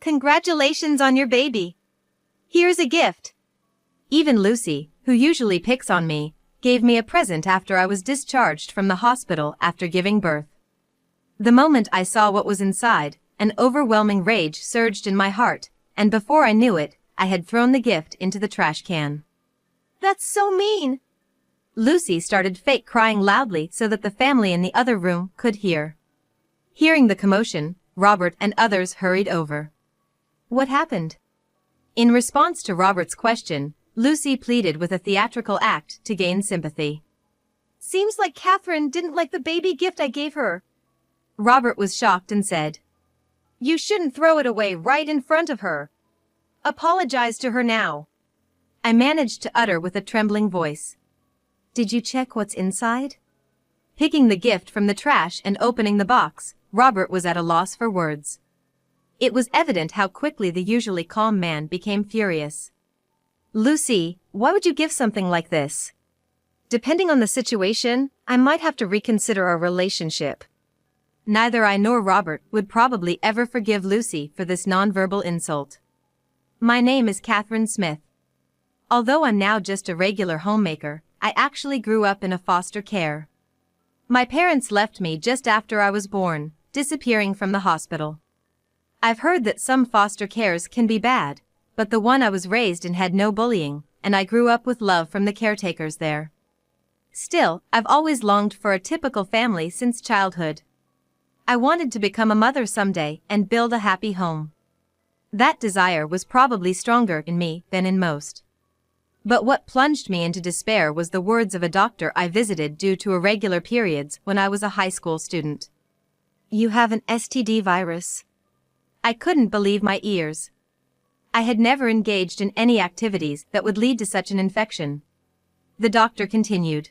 Congratulations on your baby. Here's a gift. Even Lucy, who usually picks on me, gave me a present after I was discharged from the hospital after giving birth. The moment I saw what was inside, an overwhelming rage surged in my heart, and before I knew it, I had thrown the gift into the trash can. That's so mean! Lucy started fake crying loudly so that the family in the other room could hear. Hearing the commotion, Robert and others hurried over. What happened? In response to Robert's question, Lucy pleaded with a theatrical act to gain sympathy. Seems like Catherine didn't like the baby gift I gave her. Robert was shocked and said, You shouldn't throw it away right in front of her. Apologize to her now. I managed to utter with a trembling voice. Did you check what's inside? Picking the gift from the trash and opening the box, Robert was at a loss for words. It was evident how quickly the usually calm man became furious. Lucy, why would you give something like this? Depending on the situation, I might have to reconsider our relationship. Neither I nor Robert would probably ever forgive Lucy for this nonverbal insult. My name is Catherine Smith. Although I'm now just a regular homemaker, I actually grew up in a foster care. My parents left me just after I was born, disappearing from the hospital. I've heard that some foster cares can be bad, but the one I was raised in had no bullying, and I grew up with love from the caretakers there. Still, I've always longed for a typical family since childhood. I wanted to become a mother someday and build a happy home. That desire was probably stronger in me than in most. But what plunged me into despair was the words of a doctor I visited due to irregular periods when I was a high school student. You have an STD virus. I couldn't believe my ears. I had never engaged in any activities that would lead to such an infection. The doctor continued.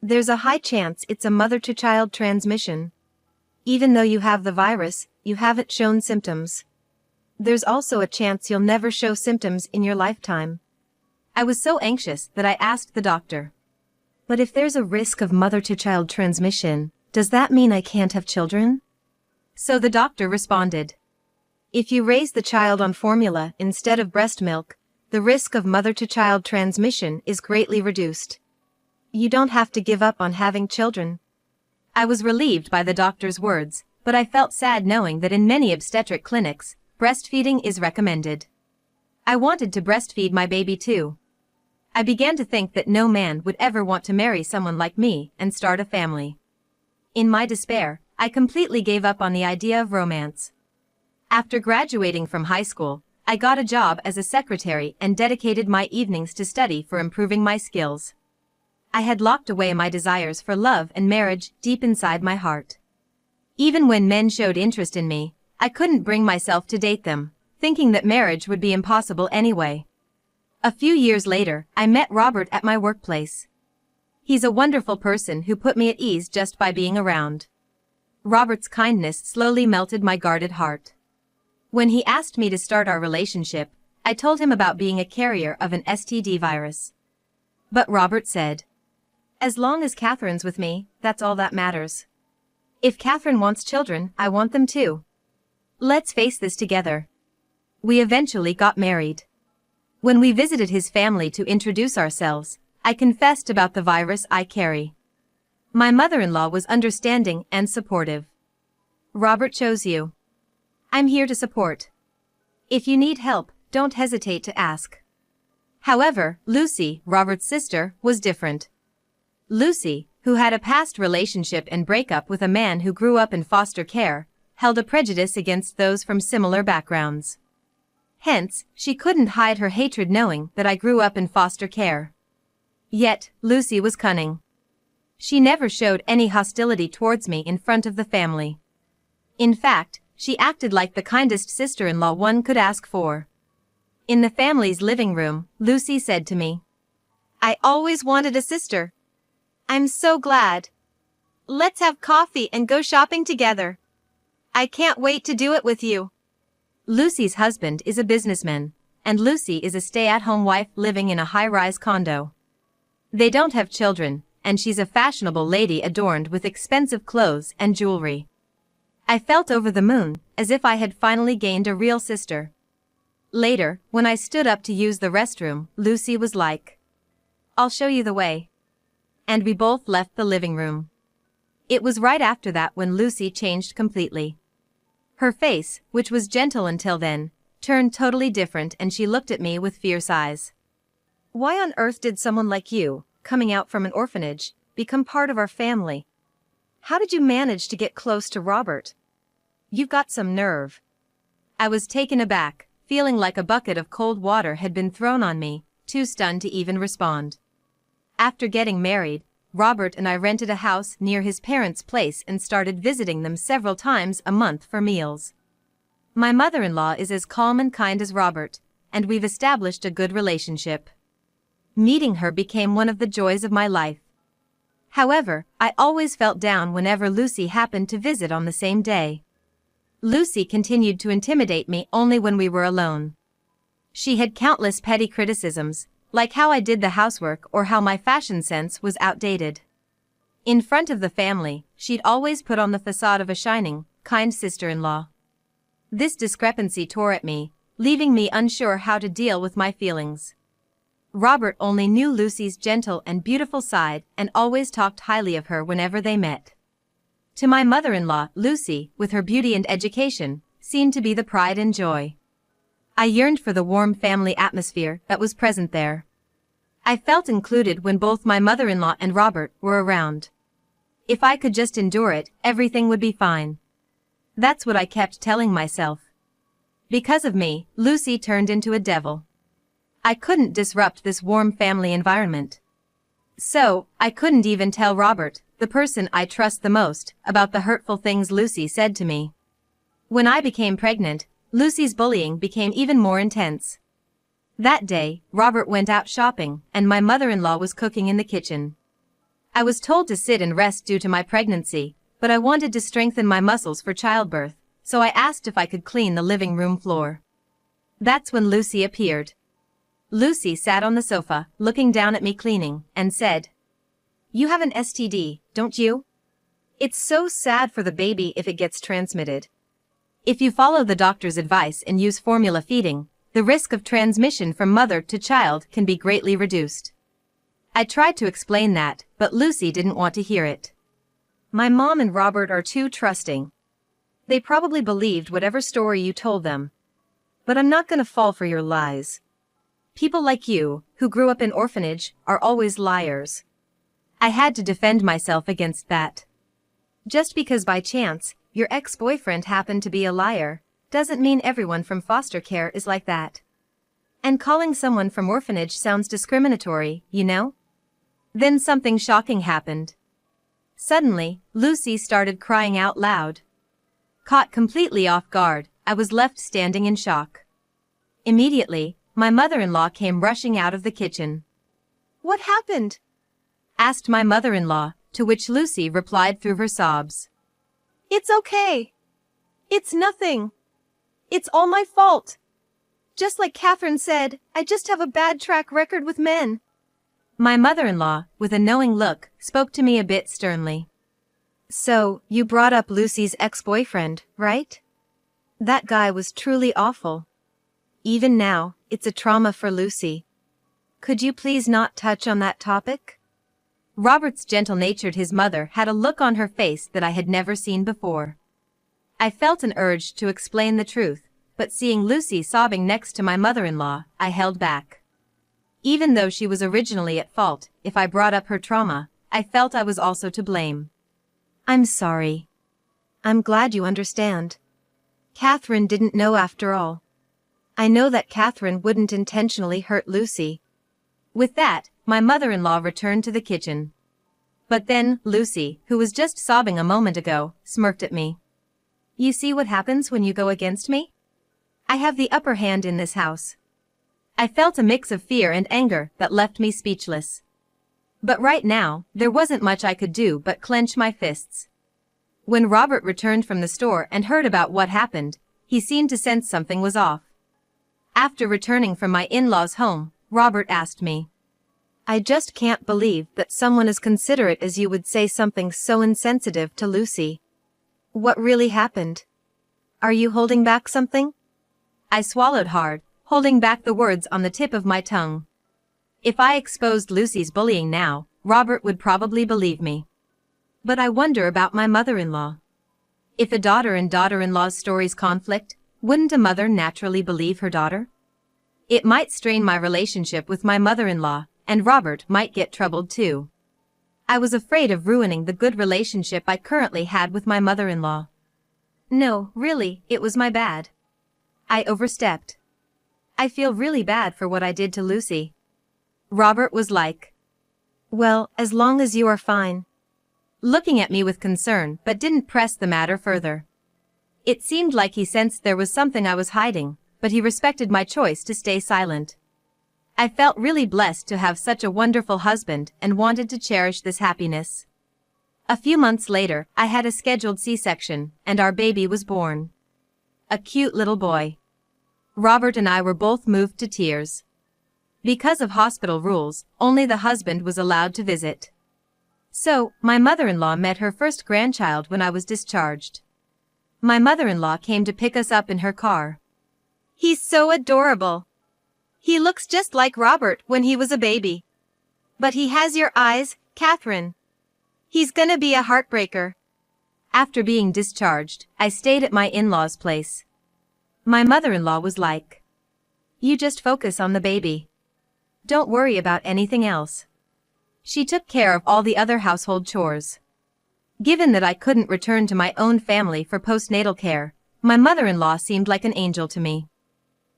There's a high chance it's a mother-to-child transmission. Even though you have the virus, you haven't shown symptoms. There's also a chance you'll never show symptoms in your lifetime. I was so anxious that I asked the doctor. But if there's a risk of mother-to-child transmission, does that mean I can't have children? So the doctor responded. If you raise the child on formula instead of breast milk, the risk of mother-to-child transmission is greatly reduced. You don't have to give up on having children. I was relieved by the doctor's words, but I felt sad knowing that in many obstetric clinics, breastfeeding is recommended. I wanted to breastfeed my baby too. I began to think that no man would ever want to marry someone like me and start a family. In my despair, I completely gave up on the idea of romance. After graduating from high school, I got a job as a secretary and dedicated my evenings to study for improving my skills. I had locked away my desires for love and marriage deep inside my heart. Even when men showed interest in me, I couldn't bring myself to date them, thinking that marriage would be impossible anyway. A few years later, I met Robert at my workplace. He's a wonderful person who put me at ease just by being around. Robert's kindness slowly melted my guarded heart. When he asked me to start our relationship, I told him about being a carrier of an STD virus. But Robert said, as long as Catherine's with me, that's all that matters. If Catherine wants children, I want them too. Let's face this together. We eventually got married. When we visited his family to introduce ourselves, I confessed about the virus I carry. My mother-in-law was understanding and supportive. Robert chose you. I'm here to support. If you need help, don't hesitate to ask. However, Lucy, Robert's sister, was different. Lucy, who had a past relationship and breakup with a man who grew up in foster care, held a prejudice against those from similar backgrounds. Hence, she couldn't hide her hatred knowing that I grew up in foster care. Yet, Lucy was cunning. She never showed any hostility towards me in front of the family. In fact, she acted like the kindest sister-in-law one could ask for. In the family's living room, Lucy said to me, I always wanted a sister. I'm so glad. Let's have coffee and go shopping together. I can't wait to do it with you. Lucy's husband is a businessman, and Lucy is a stay-at-home wife living in a high-rise condo. They don't have children, and she's a fashionable lady adorned with expensive clothes and jewelry. I felt over the moon as if I had finally gained a real sister. Later, when I stood up to use the restroom, Lucy was like, "I'll show you the way." And we both left the living room. It was right after that when Lucy changed completely. Her face, which was gentle until then, turned totally different and she looked at me with fierce eyes. Why on earth did someone like you, coming out from an orphanage, become part of our family? How did you manage to get close to Robert? You've got some nerve. I was taken aback, feeling like a bucket of cold water had been thrown on me, too stunned to even respond. After getting married, Robert and I rented a house near his parents' place and started visiting them several times a month for meals. My mother-in-law is as calm and kind as Robert, and we've established a good relationship. Meeting her became one of the joys of my life. However, I always felt down whenever Lucy happened to visit on the same day. Lucy continued to intimidate me only when we were alone. She had countless petty criticisms, like how I did the housework or how my fashion sense was outdated. In front of the family, she'd always put on the facade of a shining, kind sister-in-law. This discrepancy tore at me, leaving me unsure how to deal with my feelings. Robert only knew Lucy's gentle and beautiful side and always talked highly of her whenever they met. To my mother-in-law, Lucy, with her beauty and education, seemed to be the pride and joy. I yearned for the warm family atmosphere that was present there. I felt included when both my mother-in-law and Robert were around. If I could just endure it, everything would be fine. That's what I kept telling myself. Because of me, Lucy turned into a devil. I couldn't disrupt this warm family environment. So, I couldn't even tell Robert, the person I trust the most, about the hurtful things Lucy said to me. When I became pregnant, Lucy's bullying became even more intense. That day, Robert went out shopping, and my mother-in-law was cooking in the kitchen. I was told to sit and rest due to my pregnancy, but I wanted to strengthen my muscles for childbirth, so I asked if I could clean the living room floor. That's when Lucy appeared. Lucy sat on the sofa, looking down at me cleaning, and said, "You have an STD, don't you? It's so sad for the baby if it gets transmitted. If you follow the doctor's advice and use formula feeding, the risk of transmission from mother to child can be greatly reduced." I tried to explain that, but Lucy didn't want to hear it. My mom and Robert are too trusting. They probably believed whatever story you told them. But I'm not gonna fall for your lies. People like you, who grew up in orphanage, are always liars. I had to defend myself against that. Just because by chance, your ex-boyfriend happened to be a liar, doesn't mean everyone from foster care is like that. And calling someone from orphanage sounds discriminatory, you know? Then something shocking happened. Suddenly, Lucy started crying out loud. Caught completely off guard, I was left standing in shock. Immediately, my mother-in-law came rushing out of the kitchen. "What happened?" asked my mother-in-law, to which Lucy replied through her sobs. "It's okay. It's nothing. It's all my fault. Just like Catherine said, I just have a bad track record with men." My mother-in-law, with a knowing look, spoke to me a bit sternly. "So, you brought up Lucy's ex-boyfriend, right? That guy was truly awful. Even now, it's a trauma for Lucy. Could you please not touch on that topic?" Robert's gentle-natured his mother had a look on her face that I had never seen before. I felt an urge to explain the truth, but seeing Lucy sobbing next to my mother-in-law, I held back. Even though she was originally at fault, if I brought up her trauma, I felt I was also to blame. "I'm sorry. I'm glad you understand. Catherine didn't know after all. I know that Catherine wouldn't intentionally hurt Lucy." With that, my mother-in-law returned to the kitchen. But then, Lucy, who was just sobbing a moment ago, smirked at me. "You see what happens when you go against me? I have the upper hand in this house." I felt a mix of fear and anger that left me speechless. But right now, there wasn't much I could do but clench my fists. When Robert returned from the store and heard about what happened, he seemed to sense something was off. After returning from my in-laws' home, Robert asked me, "I just can't believe that someone as considerate as you would say something so insensitive to Lucy. What really happened?" Are you holding back something? I swallowed hard, holding back the words on the tip of my tongue. If I exposed Lucy's bullying now, Robert would probably believe me. But I wonder about my mother-in-law. If a daughter and daughter-in-law's stories conflict, wouldn't a mother naturally believe her daughter? It might strain my relationship with my mother-in-law, and Robert might get troubled too. I was afraid of ruining the good relationship I currently had with my mother-in-law. No, really, it was my bad. I overstepped. I feel really bad for what I did to Lucy. Robert was like, well, as long as you are fine. Looking at me with concern but didn't press the matter further. It seemed like he sensed there was something I was hiding, but he respected my choice to stay silent. I felt really blessed to have such a wonderful husband and wanted to cherish this happiness. A few months later, I had a scheduled C-section, and our baby was born. A cute little boy. Robert and I were both moved to tears. Because of hospital rules, only the husband was allowed to visit. So, my mother-in-law met her first grandchild when I was discharged. My mother-in-law came to pick us up in her car. He's so adorable. He looks just like Robert when he was a baby. But he has your eyes, Catherine. He's gonna be a heartbreaker. After being discharged, I stayed at my in-laws' place. My mother-in-law was like, you just focus on the baby. Don't worry about anything else. She took care of all the other household chores. Given that I couldn't return to my own family for postnatal care, my mother-in-law seemed like an angel to me.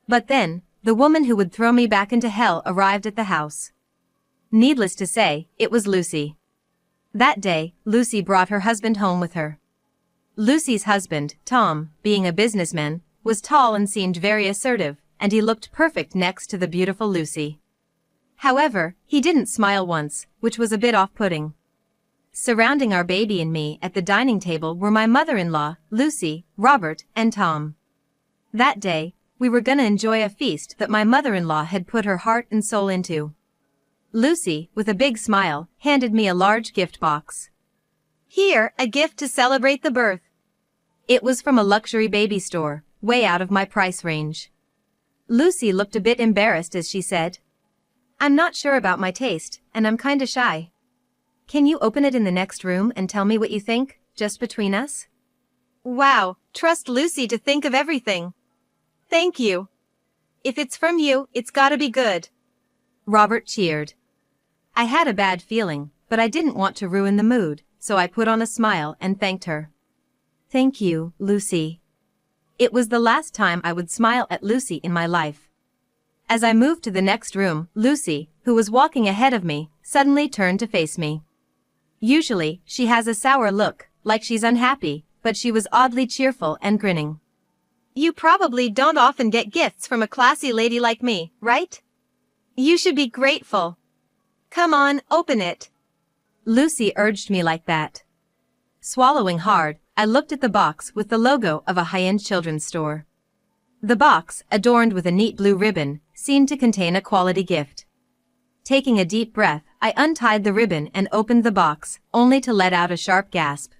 But then, the woman who would throw me back into hell arrived at the house. Needless to say, it was Lucy. That day, Lucy brought her husband home with her. Lucy's husband, Tom, being a businessman, was tall and seemed very assertive, and he looked perfect next to the beautiful Lucy. However, he didn't smile once, which was a bit off-putting. Surrounding our baby and me at the dining table were my mother-in-law, Lucy, Robert, and Tom. That day, we were gonna enjoy a feast that my mother-in-law had put her heart and soul into. Lucy, with a big smile, handed me a large gift box. Here, a gift to celebrate the birth. It was from a luxury baby store, way out of my price range. Lucy looked a bit embarrassed as she said, I'm not sure about my taste, and I'm kinda shy. Can you open it in the next room and tell me what you think, just between us? Wow, trust Lucy to think of everything. Thank you. If it's from you, it's gotta be good. Robert cheered. I had a bad feeling, but I didn't want to ruin the mood, so I put on a smile and thanked her. Thank you, Lucy. It was the last time I would smile at Lucy in my life. As I moved to the next room, Lucy, who was walking ahead of me, suddenly turned to face me. Usually, she has a sour look, like she's unhappy, but she was oddly cheerful and grinning. You probably don't often get gifts from a classy lady like me, right? You should be grateful. Come on, open it. Lucy urged me like that. Swallowing hard, I looked at the box with the logo of a high-end children's store. The box, adorned with a neat blue ribbon, seemed to contain a quality gift. Taking a deep breath, I untied the ribbon and opened the box, only to let out a sharp gasp.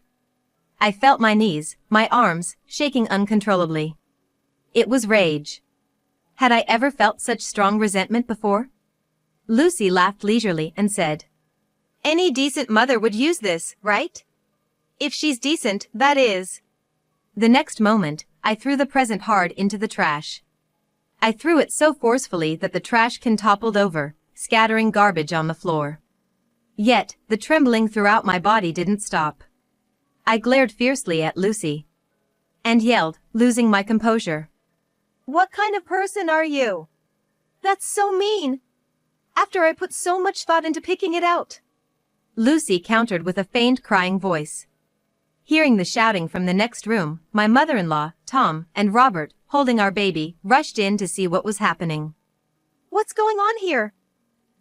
I felt my knees, my arms, shaking uncontrollably. It was rage. Had I ever felt such strong resentment before? Lucy laughed leisurely and said, Any decent mother would use this, right? If she's decent, that is. The next moment, I threw the present hard into the trash. I threw it so forcefully that the trash can toppled over, scattering garbage on the floor. Yet, the trembling throughout my body didn't stop. I glared fiercely at Lucy. And yelled, losing my composure. What kind of person are you? That's so mean. After I put so much thought into picking it out. Lucy countered with a faint crying voice. Hearing the shouting from the next room, my mother-in-law, Tom, and Robert, holding our baby, rushed in to see what was happening. What's going on here?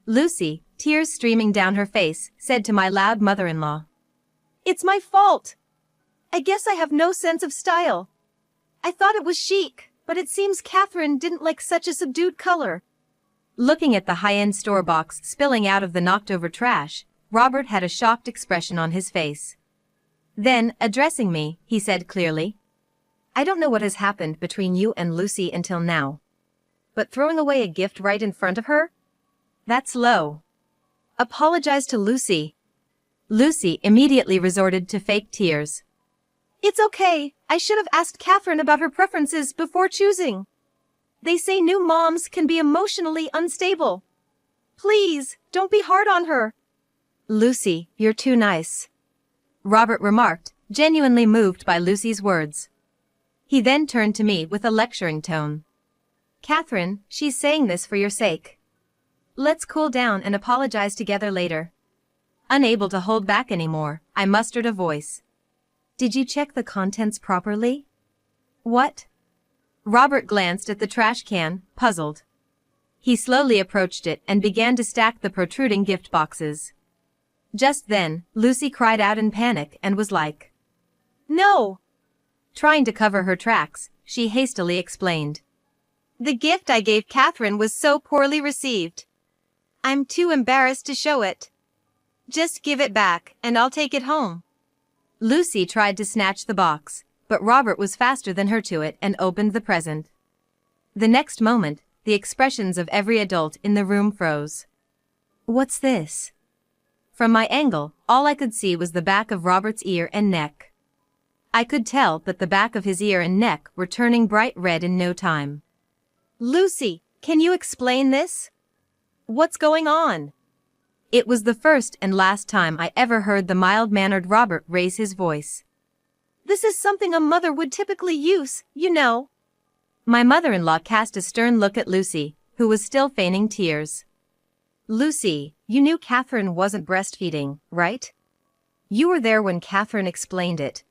Lucy, tears streaming down her face, said to my loud mother-in-law. It's my fault. I guess I have no sense of style. I thought it was chic, but it seems Catherine didn't like such a subdued color. Looking at the high-end store box spilling out of the knocked-over trash, Robert had a shocked expression on his face. Then, addressing me, he said clearly, I don't know what has happened between you and Lucy until now. But throwing away a gift right in front of her? That's low. Apologize to Lucy. Lucy immediately resorted to fake tears. It's okay, I should have asked Catherine about her preferences before choosing. They say new moms can be emotionally unstable. Please, don't be hard on her. Lucy, you're too nice, Robert remarked, genuinely moved by Lucy's words. He then turned to me with a lecturing tone. Catherine, she's saying this for your sake. Let's cool down and apologize together later. Unable to hold back anymore, I mustered a voice. Did you check the contents properly? What? Robert glanced at the trash can, puzzled. He slowly approached it and began to stack the protruding gift boxes. Just then, Lucy cried out in panic and was like, "No!" Trying to cover her tracks, she hastily explained. "The gift I gave Catherine was so poorly received. I'm too embarrassed to show it. Just give it back, and I'll take it home." Lucy tried to snatch the box, but Robert was faster than her to it and opened the present. The next moment, the expressions of every adult in the room froze. What's this? From my angle, all I could see was the back of Robert's ear and neck. I could tell that the back of his ear and neck were turning bright red in no time. Lucy, can you explain this? What's going on? It was the first and last time I ever heard the mild-mannered Robert raise his voice. This is something a mother would typically use, you know. My mother-in-law cast a stern look at Lucy, who was still feigning tears. Lucy, you knew Catherine wasn't breastfeeding, right? You were there when Catherine explained it.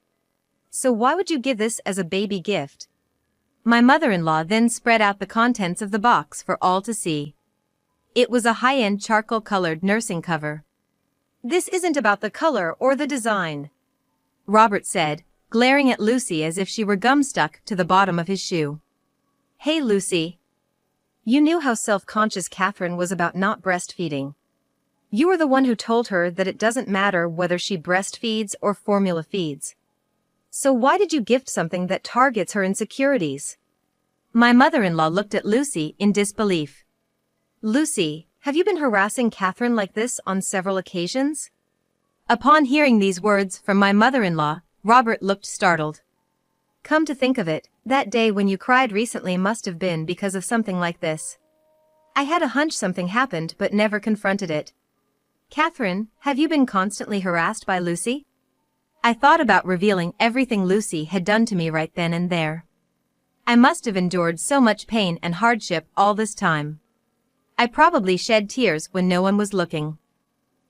So why would you give this as a baby gift? My mother-in-law then spread out the contents of the box for all to see. It was a high-end charcoal-colored nursing cover. This isn't about the color or the design, Robert said, glaring at Lucy as if she were gum stuck to the bottom of his shoe. Hey Lucy. You knew how self-conscious Catherine was about not breastfeeding. You were the one who told her that it doesn't matter whether she breastfeeds or formula feeds. So why did you gift something that targets her insecurities? My mother-in-law looked at Lucy in disbelief. Lucy, have you been harassing Catherine like this on several occasions? Upon hearing these words from my mother-in-law, Robert looked startled. Come to think of it, that day when you cried recently must have been because of something like this. I had a hunch something happened but never confronted it. Catherine, have you been constantly harassed by Lucy? I thought about revealing everything Lucy had done to me right then and there. I must have endured so much pain and hardship all this time. I probably shed tears when no one was looking.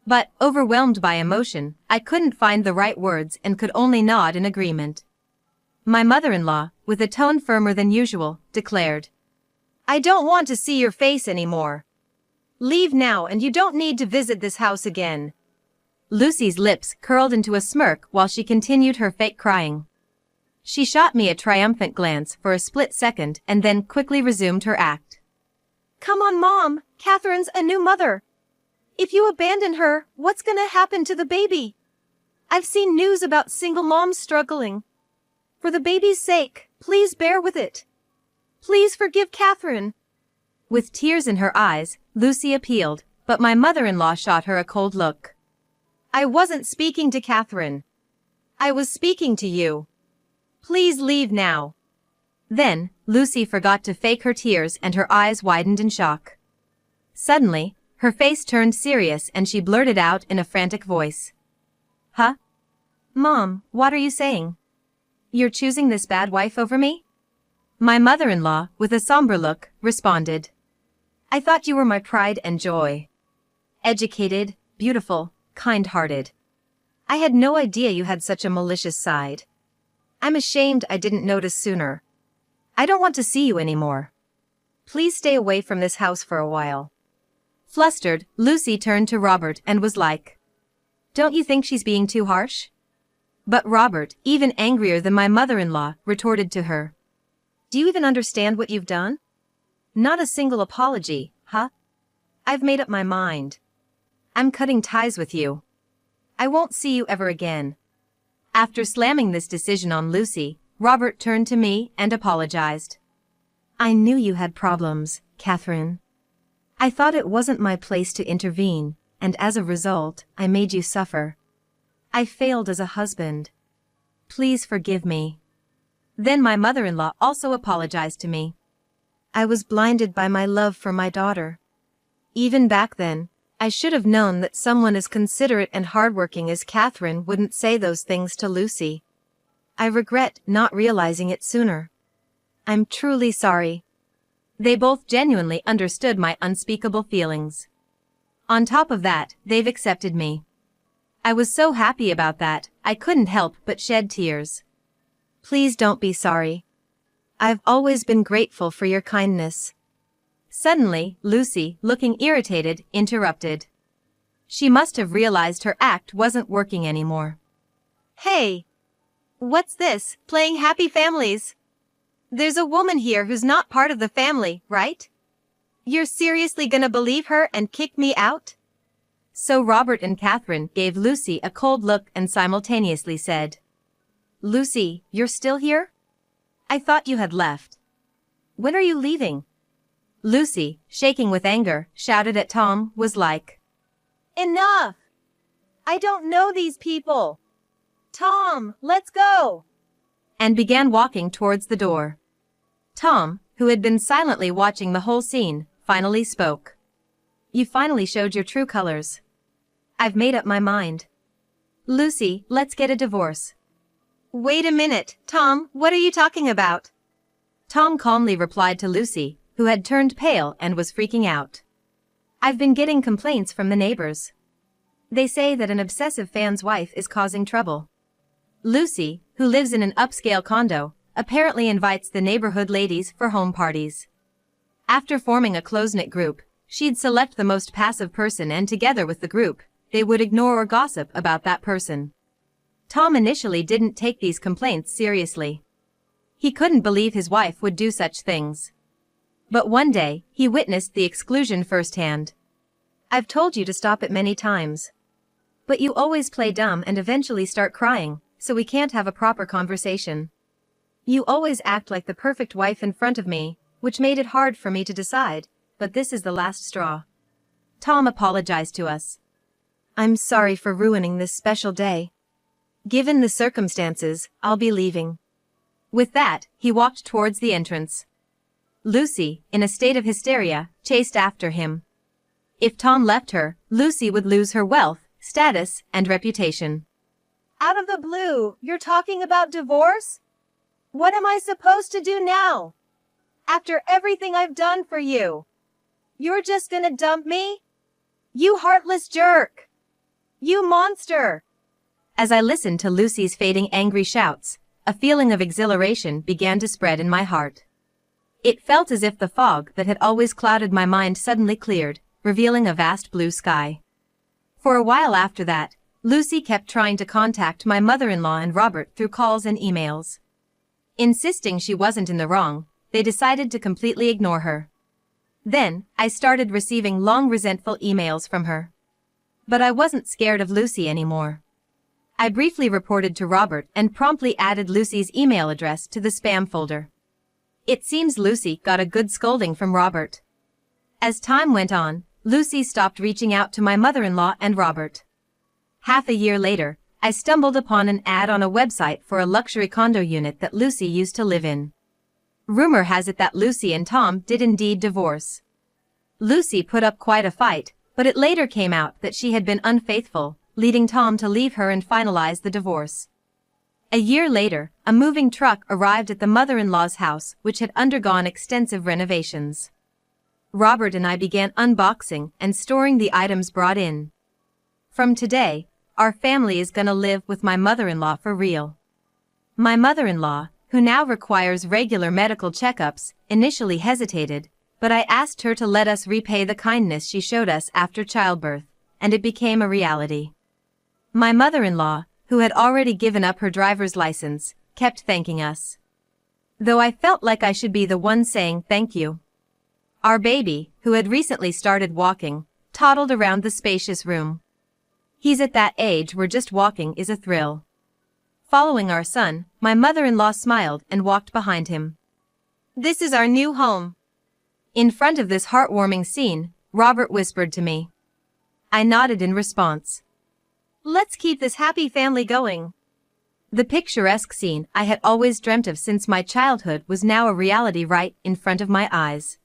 But, overwhelmed by emotion, I couldn't find the right words and could only nod in agreement. My mother-in-law, with a tone firmer than usual, declared, I don't want to see your face anymore. Leave now and you don't need to visit this house again. Lucy's lips curled into a smirk while she continued her fake crying. She shot me a triumphant glance for a split second and then quickly resumed her act. Come on, Mom, Catherine's a new mother. If you abandon her, what's gonna happen to the baby? I've seen news about single moms struggling. For the baby's sake, please bear with it. Please forgive Catherine. With tears in her eyes, Lucy appealed, but my mother-in-law shot her a cold look. I wasn't speaking to Catherine. I was speaking to you. Please leave now. Then, Lucy forgot to fake her tears and her eyes widened in shock. Suddenly, her face turned serious and she blurted out in a frantic voice. Huh? Mom, what are you saying? You're choosing this bad wife over me? My mother-in-law, with a somber look, responded. I thought you were my pride and joy. Educated, beautiful, kind-hearted. I had no idea you had such a malicious side. I'm ashamed I didn't notice sooner. I don't want to see you anymore. Please stay away from this house for a while. Flustered, Lucy turned to Robert and was like, Don't you think she's being too harsh? But Robert, even angrier than my mother-in-law, retorted to her. Do you even understand what you've done? Not a single apology, huh? I've made up my mind. I'm cutting ties with you. I won't see you ever again. After slamming this decision on Lucy, Robert turned to me and apologized. I knew you had problems, Catherine. I thought it wasn't my place to intervene, and as a result, I made you suffer. I failed as a husband. Please forgive me. Then my mother-in-law also apologized to me. I was blinded by my love for my daughter. Even back then, I should have known that someone as considerate and hardworking as Catherine wouldn't say those things to Lucy. I regret not realizing it sooner. I'm truly sorry. They both genuinely understood my unspeakable feelings. On top of that, they've accepted me. I was so happy about that, I couldn't help but shed tears. Please don't be sorry. I've always been grateful for your kindness. Suddenly, Lucy, looking irritated, interrupted. She must have realized her act wasn't working anymore. Hey! What's this, playing happy families? There's a woman here who's not part of the family, right? You're seriously gonna believe her and kick me out? So Robert and Catherine gave Lucy a cold look and simultaneously said, Lucy, you're still here? I thought you had left. When are you leaving? Lucy, shaking with anger, shouted at Tom, was like, Enough! I don't know these people. Tom, let's go! And began walking towards the door. Tom, who had been silently watching the whole scene, finally spoke. You finally showed your true colors. I've made up my mind. Lucy, let's get a divorce. Wait a minute, Tom, what are you talking about? Tom calmly replied to Lucy, who had turned pale and was freaking out. I've been getting complaints from the neighbors. They say that an obsessive fan's wife is causing trouble. Lucy, who lives in an upscale condo, apparently invites the neighborhood ladies for home parties. After forming a close-knit group, she'd select the most passive person and together with the group, they would ignore or gossip about that person. Tom initially didn't take these complaints seriously. He couldn't believe his wife would do such things. But one day, he witnessed the exclusion firsthand. I've told you to stop it many times. But you always play dumb and eventually start crying, so we can't have a proper conversation. You always act like the perfect wife in front of me, which made it hard for me to decide, but this is the last straw. Tom apologized to us. I'm sorry for ruining this special day. Given the circumstances, I'll be leaving. With that, he walked towards the entrance. Lucy, in a state of hysteria, chased after him. If Tom left her, Lucy would lose her wealth, status, and reputation. Out of the blue, you're talking about divorce? What am I supposed to do now? After everything I've done for you, you're just gonna dump me? You heartless jerk! You monster! As I listened to Lucy's fading angry shouts, a feeling of exhilaration began to spread in my heart. It felt as if the fog that had always clouded my mind suddenly cleared, revealing a vast blue sky. For a while after that, Lucy kept trying to contact my mother-in-law and Robert through calls and emails. Insisting she wasn't in the wrong, they decided to completely ignore her. Then, I started receiving long resentful emails from her. But I wasn't scared of Lucy anymore. I briefly reported to Robert and promptly added Lucy's email address to the spam folder. It seems Lucy got a good scolding from Robert. As time went on, Lucy stopped reaching out to my mother-in-law and Robert. Half a year later, I stumbled upon an ad on a website for a luxury condo unit that Lucy used to live in. Rumor has it that Lucy and Tom did indeed divorce. Lucy put up quite a fight, but it later came out that she had been unfaithful, leading Tom to leave her and finalize the divorce. A year later, a moving truck arrived at the mother-in-law's house, which had undergone extensive renovations. Robert and I began unboxing and storing the items brought in. From today, our family is gonna live with my mother-in-law for real. My mother-in-law, who now requires regular medical checkups, initially hesitated, but I asked her to let us repay the kindness she showed us after childbirth, and it became a reality. My mother-in-law, who had already given up her driver's license, kept thanking us. Though I felt like I should be the one saying thank you. Our baby, who had recently started walking, toddled around the spacious room. He's at that age where just walking is a thrill. Following our son, my mother-in-law smiled and walked behind him. "This is our new home." In front of this heartwarming scene, Robert whispered to me. I nodded in response. "Let's keep this happy family going." The picturesque scene I had always dreamt of since my childhood was now a reality right in front of my eyes.